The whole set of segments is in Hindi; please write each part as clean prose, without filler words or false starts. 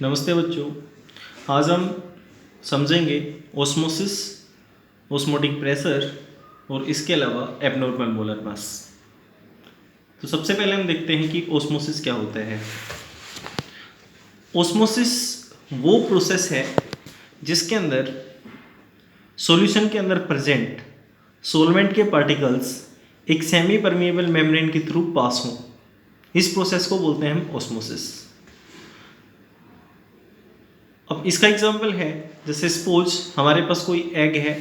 नमस्ते बच्चों। आज हम समझेंगे ओस्मोसिस, ओस्मोटिक प्रेशर और इसके अलावा एबनॉर्मल मोलर मास। तो सबसे पहले हम देखते हैं कि ओस्मोसिस क्या होता है। ओस्मोसिस वो प्रोसेस है जिसके अंदर सॉल्यूशन के अंदर प्रेजेंट सॉल्वेंट के पार्टिकल्स एक सेमी परमिएबल मेम्ब्रेन के थ्रू पास हों। इस प्रोसेस को बोलते हैं हम ओस्मोसिस। अब इसका एग्जाम्पल है, जैसे सपोज हमारे पास कोई एग है,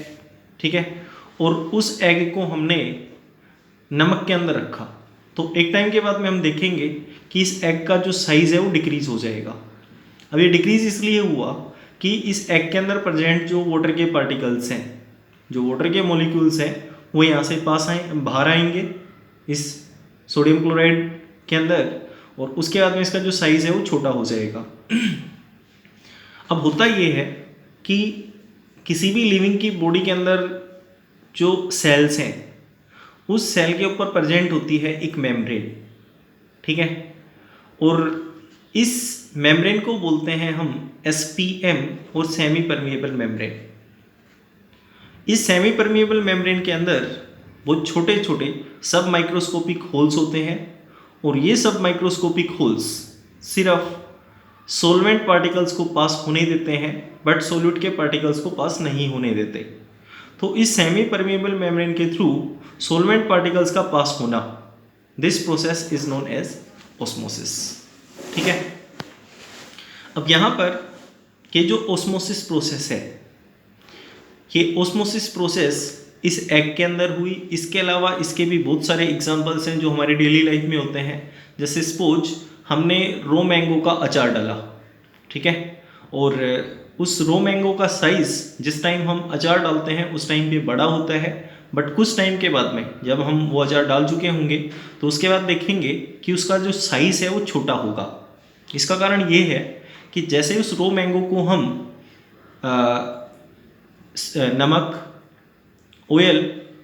ठीक है, और उस एग को हमने नमक के अंदर रखा, तो एक टाइम के बाद में हम देखेंगे कि इस एग का जो साइज़ है वो डिक्रीज हो जाएगा। अब ये डिक्रीज इसलिए हुआ कि इस एग के अंदर प्रेजेंट जो वाटर के पार्टिकल्स हैं, जो वाटर के मॉलिक्यूल्स हैं, वो यहाँ से बाहर आएंगे इस सोडियम क्लोराइड के अंदर, और उसके बाद में इसका जो साइज़ है वो छोटा हो जाएगा। अब होता ये है कि किसी भी लिविंग की बॉडी के अंदर जो सेल्स हैं, उस सेल के ऊपर प्रेजेंट होती है एक मेम्ब्रेन, ठीक है, और इस मेम्ब्रेन को बोलते हैं हम SPM और सेमी परमिएबल मेम्ब्रेन। इस सेमी परमिएबल मेम्ब्रेन के अंदर बहुत छोटे छोटे सब माइक्रोस्कोपिक होल्स होते हैं, और ये सब माइक्रोस्कोपिक होल्स सिर्फ सॉल्वेंट पार्टिकल्स को पास होने देते हैं, बट सोल्यूट के पार्टिकल्स को पास नहीं होने देते। तो इस सेमी परमिएबल मेम्ब्रेन के थ्रू सॉल्वेंट पार्टिकल्स का पास होना, this process is known as osmosis, ठीक है। अब यहाँ पर ये जो ओस्मोसिस प्रोसेस है, ये ओस्मोसिस प्रोसेस इस एग के अंदर हुई। इसके अलावा इसके भी बहुत सारे एग्जांपल्स हैं जो हमारे डेली लाइफ में होते हैं। जैसे सपोज हमने रो मैंगो का अचार डाला, ठीक है, और उस रो मैंगो का साइज़ जिस टाइम हम अचार डालते हैं उस टाइम पे बड़ा होता है, बट कुछ टाइम के बाद में जब हम वो अचार डाल चुके होंगे तो उसके बाद देखेंगे कि उसका जो साइज़ है वो छोटा होगा। इसका कारण ये है कि जैसे उस रो मैंगो को हम नमक, ऑयल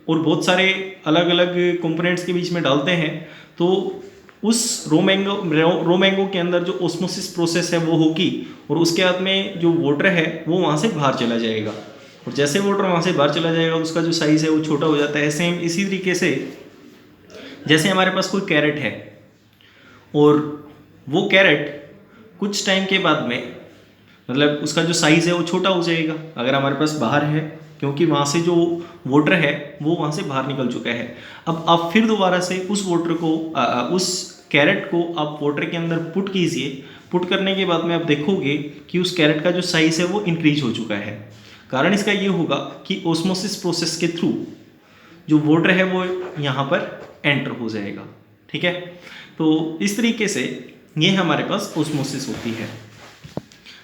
और बहुत सारे अलग अलग कंपोनेंट्स के बीच में डालते हैं, तो उस रो मैंगो के अंदर जो ओस्मोसिस प्रोसेस है वो होगी, और उसके बाद में जो वाटर है वो वहाँ से बाहर चला जाएगा, और जैसे वाटर वहाँ से बाहर चला जाएगा उसका जो साइज़ है वो छोटा हो जाता है। सेम इसी तरीके से जैसे हमारे पास कोई कैरेट है, और वो कैरेट कुछ टाइम के बाद में मतलब उसका जो साइज़ है वो छोटा हो जाएगा अगर हमारे पास बाहर है, क्योंकि वहाँ से जो वाटर है वो वहाँ से बाहर निकल चुका है। अब आप फिर दोबारा से उस वाटर को उस कैरेट को आप वाटर के अंदर पुट कीजिए। पुट करने के बाद में आप देखोगे कि उस कैरेट का जो साइज़ है वो इंक्रीज हो चुका है। कारण इसका ये होगा कि ओस्मोसिस प्रोसेस के थ्रू जो वाटर है वो यहाँ पर एंटर हो जाएगा, ठीक है। तो इस तरीके से ये हमारे पास ओस्मोसिस होती है।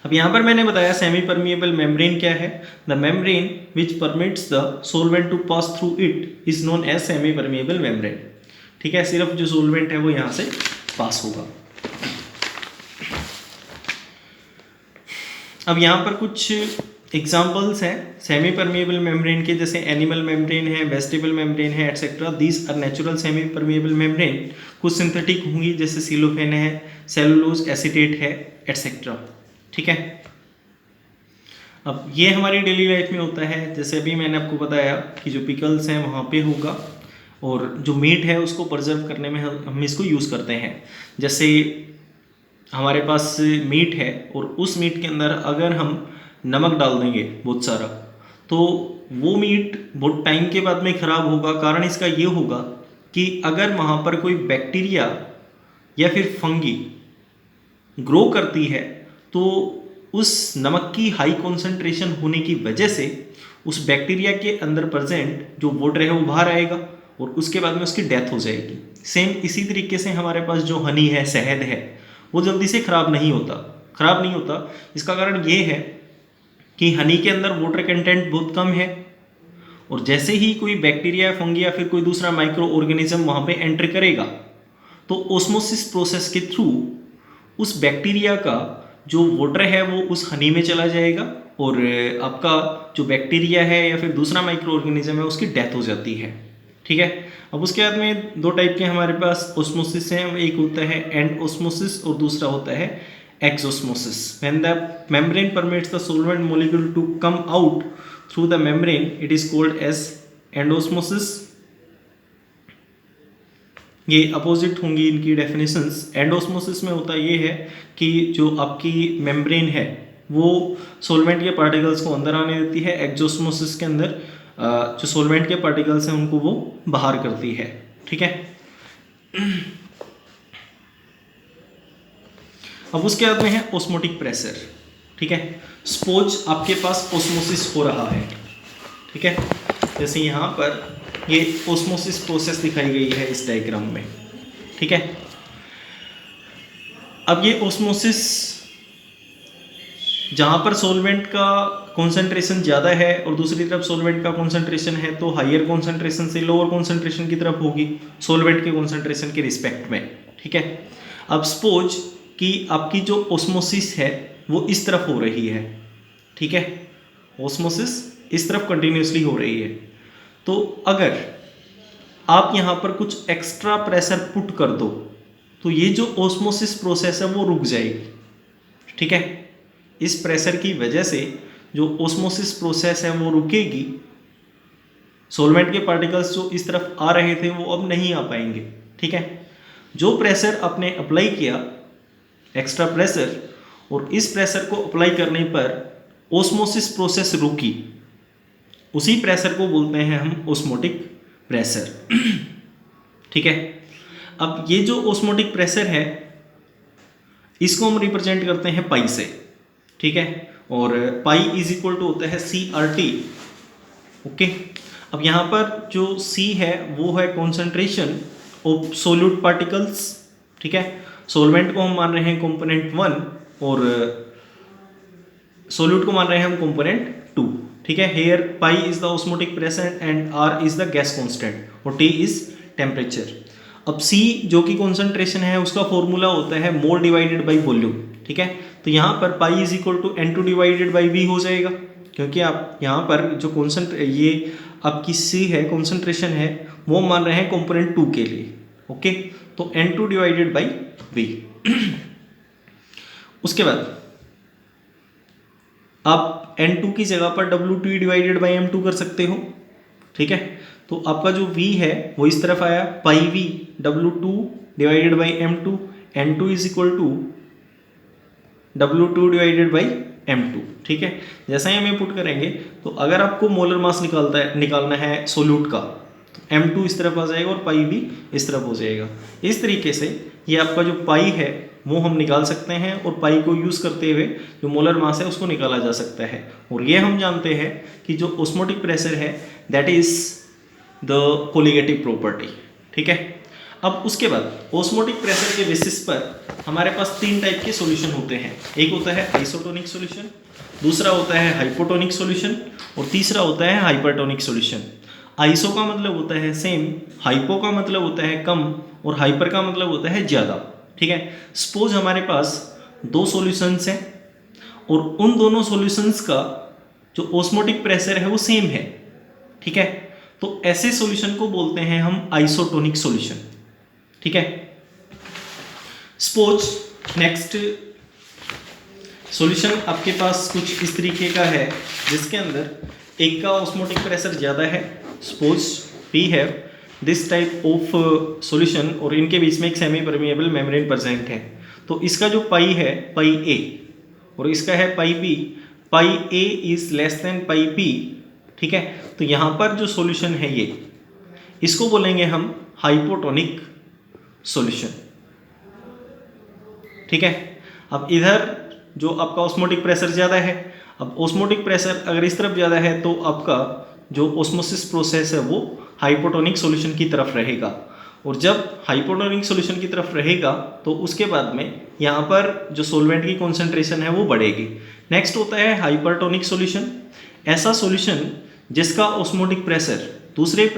अब यहाँ पर मैंने बताया सेमी परमिएबल मेम्ब्रेन क्या है। The membrane which permits the solvent to pass through it is known as semi permeable membrane, ठीक है। सिर्फ जो सोलवेंट है वो यहाँ से पास होगा। अब यहाँ पर कुछ एग्जाम्पल्स हैं सेमी परमिएबल मेम्ब्रेन के, जैसे एनिमल मेम्ब्रेन है, वेजिटेबल मेम्ब्रेन है, etcetera. These are natural semi permeable membrane. कुछ सिंथेटिक होंगी जैसे सिलोफेन है, सेलुलोज एसीटेट है, एटसेट्रा, ठीक है। अब ये हमारी डेली लाइफ में होता है, जैसे अभी मैंने आपको बताया कि जो पिकल्स हैं वहाँ पे होगा, और जो मीट है उसको प्रिजर्व करने में हम इसको यूज़ करते हैं। जैसे हमारे पास मीट है और उस मीट के अंदर अगर हम नमक डाल देंगे बहुत सारा, तो वो मीट बहुत टाइम के बाद में ख़राब होगा। कारण इसका ये होगा कि अगर वहाँ पर कोई बैक्टीरिया या फिर फंगी ग्रो करती है, तो उस नमक की हाई कॉन्सेंट्रेशन होने की वजह से उस बैक्टीरिया के अंदर प्रेजेंट जो वाटर है वो बाहर आएगा, और उसके बाद में उसकी डेथ हो जाएगी। सेम इसी तरीके से हमारे पास जो हनी है, शहद है, वो जल्दी से ख़राब नहीं होता। इसका कारण ये है कि हनी के अंदर वाटर कंटेंट बहुत कम है, और जैसे ही कोई बैक्टीरिया, फंगी या फिर कोई दूसरा माइक्रो ऑर्गेनिज्म वहाँ पे एंटर करेगा, तो ओस्मोसिस प्रोसेस के थ्रू उस बैक्टीरिया का जो वाटर है वो उस हनी में चला जाएगा, और आपका जो बैक्टीरिया है या फिर दूसरा माइक्रो ऑर्गेनिज्म है उसकी डेथ हो जाती है, ठीक है। अब उसके बाद में दो टाइप के हमारे पास ओस्मोसिस हैं। एक होता है एंड ओस्मोसिस और दूसरा होता है exosmosis. When the membrane permits the solvent molecule to come out through the membrane, it is called as endosmosis. ये अपोजिट होंगी इनकी डेफिनेशंस। एंडोस्मोसिस में होता ये है कि जो आपकी मेम्ब्रेन है वो सोलवेंट के पार्टिकल्स को अंदर आने देती है, एक्सोस्मोसिस के अंदर जो सोलवेंट के पार्टिकल्स हैं उनको वो बाहर करती है। ठीक है, अब उसके बाद में है ओस्मोटिक प्रेशर। ठीक है, स्पोज आपके पास ओस्मोसिस हो रहा है। ठीक है, जैसे यहाँ पर ये ओस्मोसिस प्रोसेस दिखाई गई है इस डायग्राम में। ठीक है, अब ये ओस्मोसिस जहाँ पर सोलवेंट का कॉन्सेंट्रेशन ज़्यादा है और दूसरी तरफ सोलवेंट का कॉन्सेंट्रेशन है तो हायर कॉन्सेंट्रेशन से लोअर कॉन्सेंट्रेशन की तरफ होगी सोलवेंट के कॉन्सेंट्रेशन के रिस्पेक्ट में। ठीक है, अब सपोज कि आपकी जो ओस्मोसिस है वो इस तरफ हो रही है। ठीक है, ओस्मोसिस इस तरफ कंटिन्यूसली हो रही है, तो अगर आप यहाँ पर कुछ एक्स्ट्रा प्रेशर पुट कर दो तो ये जो ओस्मोसिस प्रोसेस है वो रुक जाएगी। ठीक है, इस प्रेशर की वजह से जो ओस्मोसिस प्रोसेस है वो रुकेगी, सोलवेंट के पार्टिकल्स जो इस तरफ आ रहे थे वो अब नहीं आ पाएंगे। ठीक है, जो प्रेशर आपने अप्लाई किया एक्स्ट्रा प्रेशर, और इस प्रेशर को अप्लाई करने पर ओस्मोसिस प्रोसेस रुकी, उसी प्रेशर को बोलते हैं हम ओस्मोटिक प्रेशर। ठीक है, अब ये जो ओस्मोटिक प्रेशर है इसको हम रिप्रेजेंट करते हैं पाई से। ठीक है, और पाई इज इक्वल टू होता है CRT। ओके, अब यहाँ पर जो C है वो है कॉन्सेंट्रेशन ऑफ सोल्यूट पार्टिकल्स। ठीक है, सोलवेंट को हम मान रहे हैं कंपोनेंट 1 और सोल्यूट को मान रहे हैं हम कंपोनेंट 2। ठीक है, here pi is the osmotic pressure and R is the gas constant और T इज टेम्परेचर। अब C जो कि कॉन्सेंट्रेशन है उसका फॉर्मूला होता है मोल डिवाइडेड बाई वॉल्यूम। ठीक है, तो यहाँ पर pi is equal to N2 divided by V हो जाएगा, क्योंकि आप यहाँ पर जो ये आपकी C है कॉन्सेंट्रेशन है वो मान रहे हैं कंपोनेंट 2 के लिए। ओके, तो N2 डिवाइडेड बाई V। उसके बाद आप N2 की जगह पर W2 डिवाइडेड बाई M2 कर सकते हो। ठीक है, तो आपका जो V है वो इस तरफ आया, pi V W2 divided by M2, N2 is equal to W2 divided by M2। ठीक है, जैसा ही हमें पुट करेंगे तो अगर आपको मोलर मास निकालना है सोल्यूट का, तो M2 इस तरफ आ जाएगा और पाई भी इस तरफ हो जाएगा। इस तरीके से ये आपका जो पाई है वो हम निकाल सकते हैं और पाई को यूज़ करते हुए जो मोलर मास है उसको निकाला जा सकता है। और ये हम जानते हैं कि जो ऑस्मोटिक प्रेशर है that is the colligative property. ठीक है, अब उसके बाद ऑस्मोटिक प्रेशर के बेसिस पर हमारे पास 3 टाइप के सॉल्यूशन होते हैं। एक होता है आइसोटोनिक सॉल्यूशन, दूसरा होता है हाइपोटोनिक सॉल्यूशन और तीसरा होता है हाइपरटोनिक सॉल्यूशन। आइसो का मतलब होता है सेम, हाइपो का मतलब होता है कम और हाइपर का मतलब होता है ज़्यादा। ठीक है, सपोज हमारे पास 2 सॉल्यूशंस हैं और उन दोनों सॉल्यूशंस का जो ऑस्मोटिक प्रेशर है वो सेम है। ठीक है, तो ऐसे सॉल्यूशन को बोलते हैं हम आइसोटोनिक सॉल्यूशन। ठीक है, सपोज नेक्स्ट सॉल्यूशन आपके पास कुछ इस तरीके का है जिसके अंदर एक का ऑस्मोटिक प्रेशर ज़्यादा है। Suppose we have this type of solution और इनके बीच में एक सेमी परमिएबल मेम्ब्रेन प्रेजेंट है। तो इसका जो पाई है पाई ए और इसका है pi B, pi A is less than pi B. ठीक है, तो यहाँ पर जो सॉल्यूशन है ये इसको बोलेंगे हम हाइपोटोनिक सॉल्यूशन। ठीक है, अब इधर जो आपका ऑस्मोटिक प्रेशर ज़्यादा है, अब ऑस्मोटिक प्रेशर अगर इस तरफ ज़्यादा है तो आपका जो ऑस्मोसिस प्रोसेस है वो हाइपोटोनिक सॉल्यूशन की तरफ रहेगा, और जब हाइपोटोनिक सॉल्यूशन की तरफ रहेगा तो उसके बाद में यहाँ पर जो सोलवेंट की कॉन्सेंट्रेशन है वो बढ़ेगी। नेक्स्ट होता है हाइपरटोनिक सॉल्यूशन, ऐसा सॉल्यूशन जिसका ऑस्मोटिक प्रेशर दूसरे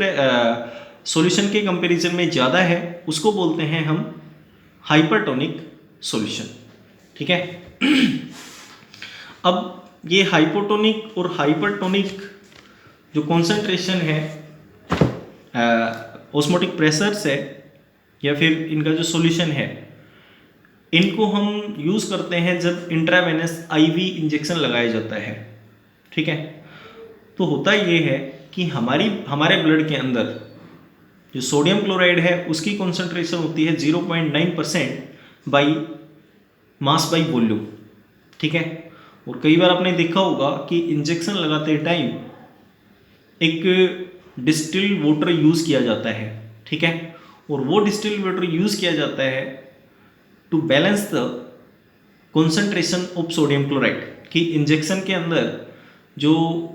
सॉल्यूशन के कंपैरिजन में ज़्यादा है उसको बोलते हैं हम हाइपरटोनिक सॉल्यूशन। ठीक है, अब ये हाइपोटोनिक और हाइपरटोनिक जो कॉन्सेंट्रेशन है ऑस्मोटिक प्रेशर से या फिर इनका जो सॉल्यूशन है इनको हम यूज़ करते हैं जब इंट्रावेनस आईवी इंजेक्शन लगाया जाता है, ठीक है। तो होता ये है कि हमारे ब्लड के अंदर जो सोडियम क्लोराइड है उसकी कॉन्सेंट्रेशन होती है 0.9% बाई मास बाई वॉल्यूम, ठीक है। और कई बार आपने देखा होगा कि इंजेक्शन लगाते टाइम एक डिस्टिल्ड वाटर यूज़ किया जाता है, ठीक है। और वो डिस्टिल्ड वाटर यूज़ किया जाता है to balance the concentration of sodium chloride, कि इंजेक्शन के अंदर जो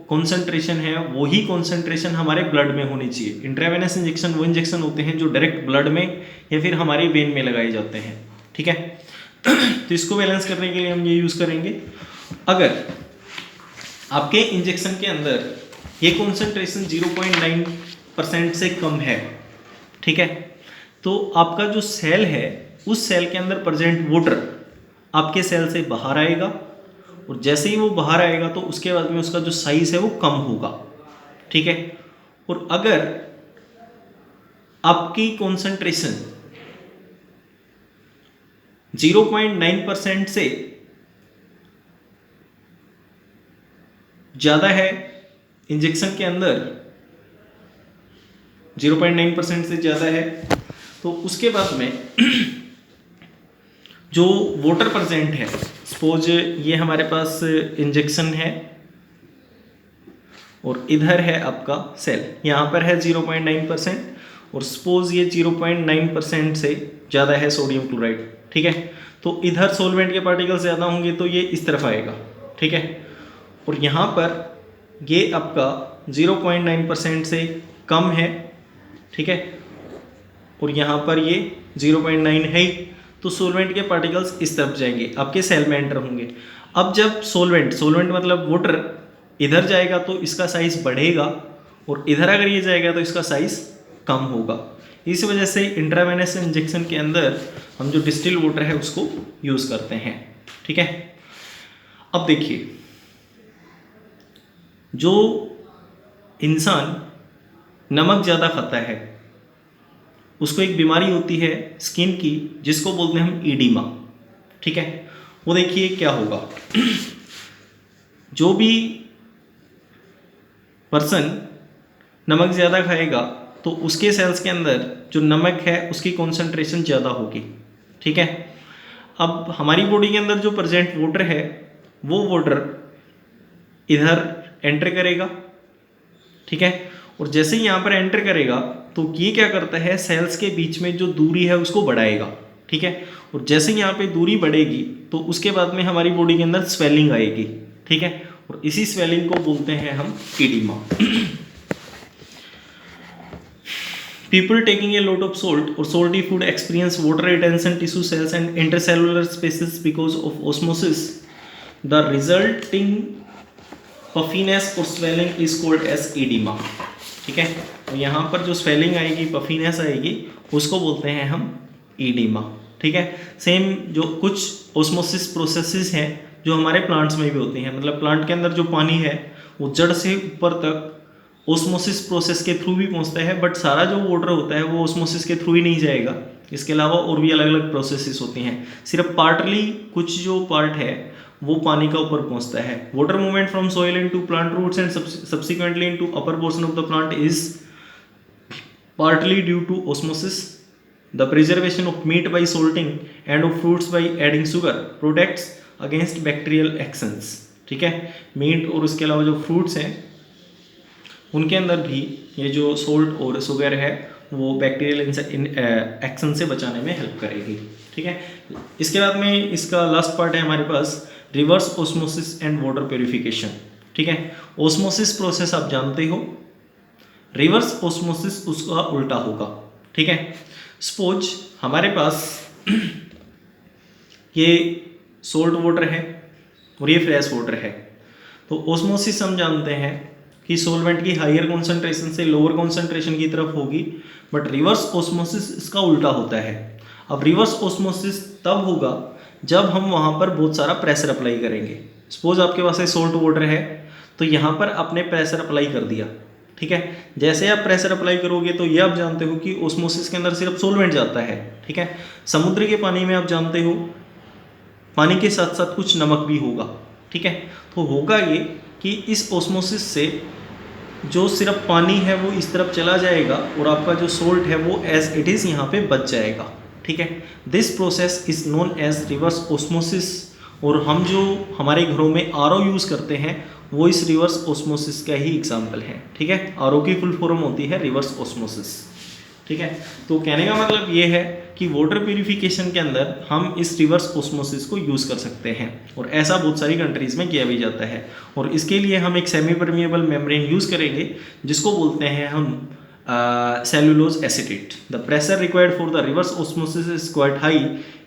कॉन्सेंट्रेशन है वही कॉन्सेंट्रेशन हमारे ब्लड में होनी चाहिए। इंट्रावेनस इंजेक्शन वो इंजेक्शन होते हैं जो डायरेक्ट ब्लड में या फिर हमारे वेन में लगाए जाते हैं, ठीक है। तो इसको बैलेंस करने के लिए हम ये यूज़ करेंगे। अगर आपके इंजेक्शन के अंदर ये कॉन्सेंट्रेशन 0.9% से कम है, ठीक है, तो आपका जो सेल है उस सेल के अंदर प्रेजेंट वाटर आपके सेल से बाहर आएगा, और जैसे ही वो बाहर आएगा तो उसके बाद में उसका जो साइज है वो कम होगा, ठीक है। और अगर आपकी कॉन्सेंट्रेशन 0.9% से ज़्यादा है इंजेक्शन के अंदर, 0.9% से ज़्यादा है, तो उसके बाद में जो वाटर प्रेजेंट है, सपोज ये हमारे पास इंजेक्शन है और इधर है आपका सेल, यहाँ पर है 0.9%, और सपोज ये 0.9% से ज़्यादा है सोडियम क्लोराइड, ठीक है। तो इधर सोलवेंट के पार्टिकल ज़्यादा होंगे तो ये इस तरफ आएगा, ठीक है। और यहाँ पर ये आपका 0.9% से कम है, ठीक है, और यहाँ पर ये 0.9 है ही, तो सोलवेंट के पार्टिकल्स इस तरफ जाएंगे, आपके सेल में एंटर होंगे। अब जब सोलवेंट मतलब वाटर इधर जाएगा तो इसका साइज बढ़ेगा, और इधर अगर ये जाएगा तो इसका साइज कम होगा। इस वजह से इंट्रावेनस इंजेक्शन के अंदर हम जो डिस्टिल वाटर है उसको यूज़ करते हैं, ठीक है। अब देखिए, जो इंसान नमक ज़्यादा खाता है उसको एक बीमारी होती है स्किन की जिसको बोलते हैं हम ईडिमा, ठीक है। वो देखिए क्या होगा, जो भी पर्सन नमक ज़्यादा खाएगा तो उसके सेल्स के अंदर जो नमक है उसकी कॉन्सेंट्रेशन ज़्यादा होगी, ठीक है। अब हमारी बॉडी के अंदर जो प्रेजेंट वाटर है वो वाटर इधर एंटर करेगा, ठीक है। और जैसे ही यहाँ पर एंटर करेगा तो ये क्या करता है, सेल्स के बीच में जो दूरी है उसको बढ़ाएगा, ठीक है। और जैसे यहाँ पे दूरी बढ़ेगी तो उसके बाद में हमारी बॉडी के अंदर स्वेलिंग आएगी, ठीक है। और इसी स्वेलिंग को बोलते हैं हम ईडिमा। People taking a lot of salt or salty food experience water retention tissue cells and intercellular spaces because of osmosis. The resulting puffiness or swelling is called as edema, ठीक है। तो यहाँ पर जो स्वेलिंग आएगी, पफीनेस आएगी, उसको बोलते हैं हम ईडिमा, ठीक है। सेम जो कुछ ओस्मोसिस प्रोसेसेस हैं जो हमारे प्लांट्स में भी होती हैं, मतलब प्लांट के अंदर जो पानी है वो जड़ से ऊपर तक ओस्मोसिस प्रोसेस के थ्रू भी पहुंचता है, बट सारा जो वाटर होता है वो ओस्मोसिस के थ्रू ही नहीं जाएगा, इसके अलावा और भी अलग अलग प्रोसेसेस होती हैं। सिर्फ पार्टली कुछ जो पार्ट है वो पानी का ऊपर पहुंचता है। Water movement from soil into plant roots and subsequently into upper portion of the plant is partly due to osmosis. The preservation of meat by salting and of fruits by adding sugar protects against bacterial actions, ठीक है। मीट और उसके अलावा जो फ्रूट्स हैं उनके अंदर भी ये जो सोल्ट और शुगर है वो बैक्टीरियल एक्शन से बचाने में हेल्प करेगी, ठीक है। इसके बाद में इसका लास्ट पार्ट है हमारे पास reverse osmosis and water purification, ठीक है। ओस्मोसिस प्रोसेस आप जानते हो, रिवर्स ओस्मोसिस उसका उल्टा होगा, ठीक है। सपोज हमारे पास ये सोल्ट वाटर है और ये फ्रेश वाटर है, तो ओस्मोसिस हम जानते हैं कि सोलवेंट की हायर कॉन्सेंट्रेशन से लोअर कॉन्सेंट्रेशन की तरफ होगी, बट रिवर्स ओस्मोसिस इसका उल्टा होता है। अब रिवर्स ओस्मोसिस तब होगा जब हम वहाँ पर बहुत सारा प्रेशर अप्लाई करेंगे। सपोज आपके पास सोल्ट वाटर है तो यहाँ पर आपने प्रेशर अप्लाई कर दिया, ठीक है। जैसे आप प्रेशर अप्लाई करोगे तो ये आप जानते हो कि ओस्मोसिस के अंदर सिर्फ सोलवेंट जाता है, ठीक है। समुद्र के पानी में आप जानते हो पानी के साथ साथ कुछ नमक भी होगा, ठीक है। तो होगा ये कि इस ऑस्मोसिस से जो सिर्फ पानी है वो इस तरफ चला जाएगा और आपका जो सोल्ट है वो एज इट इज़ यहाँ पे बच जाएगा, ठीक है। This process is known as reverse osmosis. और हम जो हमारे घरों में आरओ यूज़ करते हैं वो इस रिवर्स ऑस्मोसिस का ही एग्जाम्पल है, ठीक है। आरओ की फुल फॉर्म होती है रिवर्स ऑस्मोसिस, ठीक है। तो कहने का मतलब ये है कि वाटर प्यूरिफिकेशन के अंदर हम इस रिवर्स ऑस्मोसिस को यूज़ कर सकते हैं और ऐसा बहुत सारी कंट्रीज़ में किया भी जाता है। और इसके लिए हम एक सेमी परमिएबल मेम्ब्रेन यूज़ करेंगे जिसको बोलते हैं हम cellulose acetate. The pressure required for the reverse osmosis is quite high.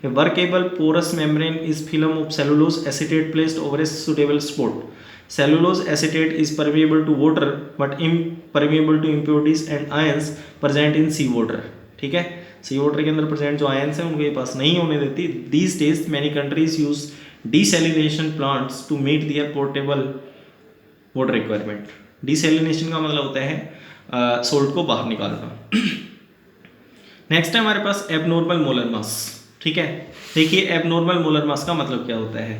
A workable porous membrane is film of cellulose acetate placed over a suitable spot. Cellulose acetate is permeable to water but impermeable to impurities and ions present in sea water, ठीक है। सी वाटर के अंदर प्रेजेंट जो आयंस हैं उनके पास नहीं होने देती। These days many countries use desalination plants to meet their portable water requirement। Desalination का मतलब होता है सोल्ट को बाहर निकालना। नेक्स्ट है हमारे पास एबनॉर्मल मोलर मास, ठीक है। देखिए एबनॉर्मल मोलर मास का मतलब क्या होता है।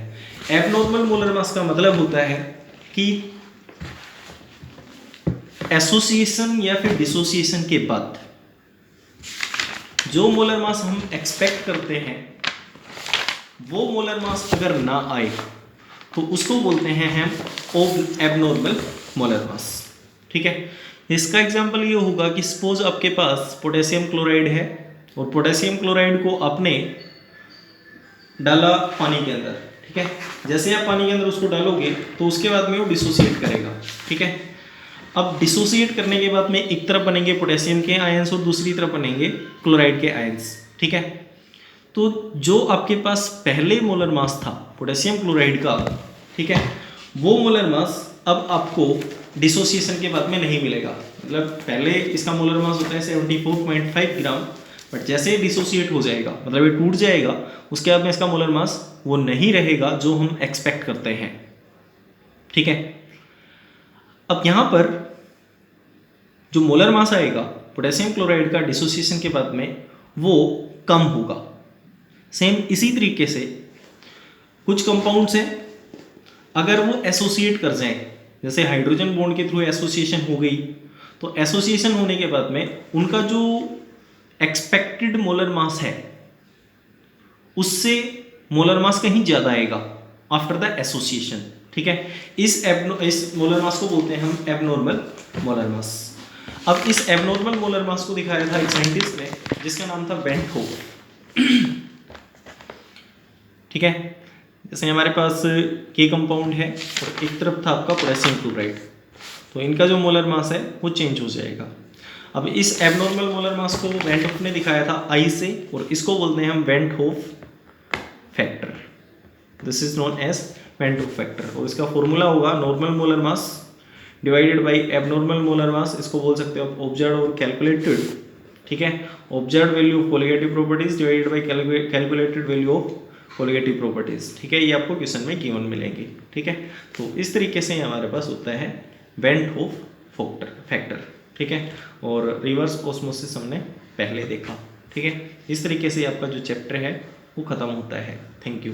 एबनॉर्मल मोलर मास का मतलब होता है कि एसोसिएशन या फिर डिसोसिएशन के बाद जो मोलर मास हम एक्सपेक्ट करते हैं वो मोलर मास अगर ना आए तो उसको बोलते हैं हम एबनॉर्मल मोलर मास, ठीक है। इसका एग्जांपल ये होगा कि सपोज आपके पास पोटेशियम क्लोराइड है और पोटेशियम क्लोराइड को आपने डाला पानी के अंदर, ठीक है। जैसे आप पानी के अंदर उसको डालोगे तो उसके बाद में वो डिसोसिएट करेगा, ठीक है। अब डिसोसिएट करने के बाद में एक तरफ बनेंगे पोटेशियम के आयंस और दूसरी तरफ बनेंगे क्लोराइड के आयंस, ठीक है। तो जो आपके पास पहले मोलर मास था पोटेशियम क्लोराइड का, ठीक है, वो मोलर मास अब आपको डिसोसिएशन के बाद में नहीं मिलेगा। मतलब पहले इसका मोलर मास होता है 74.5 ग्राम, बट जैसे ही डिसोसिएट हो जाएगा मतलब ये टूट जाएगा उसके बाद में इसका मोलर मास वो नहीं रहेगा जो हम एक्सपेक्ट करते हैं, ठीक है। अब यहाँ पर जो मोलर मास आएगा पोटेशियम क्लोराइड का डिसोसिएशन के बाद में वो कम होगा। सेम इसी तरीके से कुछ कंपाउंड्स हैं अगर वो एसोसिएट कर जाएं, जैसे हाइड्रोजन बॉन्ड के थ्रू एसोसिएशन हो गई, तो एसोसिएशन होने के बाद में उनका जो एक्सपेक्टेड मोलर मास है उससे मोलर मास कहीं ज़्यादा आएगा आफ्टर द एसोसिएशन, ठीक है। इस मोलर मास को बोलते हैं हम एबनॉर्मल मोलर मास। अब इस एबनॉर्मल मोलर मास को दिखाया था एक साइंटिस्ट ने जिसका नाम था वेंट होफ, ठीक है। जैसे हमारे पास के कंपाउंड है और एक तरफ था आपका पोटेशियम क्लोराइड, तो इनका जो मोलर मास है वो चेंज हो जाएगा। अब इस एबनॉर्मल मोलर मास को वेंट होफ ने दिखाया था आई से और इसको बोलते हैं हम van't Hoff factor. This is known as van't Hoff factor और इसका फॉर्मूला होगा normal molar mass divided by abnormal molar mass. इसको बोल सकते हो आप ऑब्जर्व्ड और कैलकुलेटेड, ठीक है। Observed value of colligative properties divided by calculated value of colligative properties, ठीक है। ये आपको क्वेश्चन में गिवन मिलेंगे, ठीक है। तो इस तरीके से हमारे पास होता है वेंट होफ फैक्टर, ठीक है। और रिवर्स ऑस्मोसिस हमने पहले देखा, ठीक है। इस तरीके से आपका जो चैप्टर है वो ख़त्म होता है। Thank you.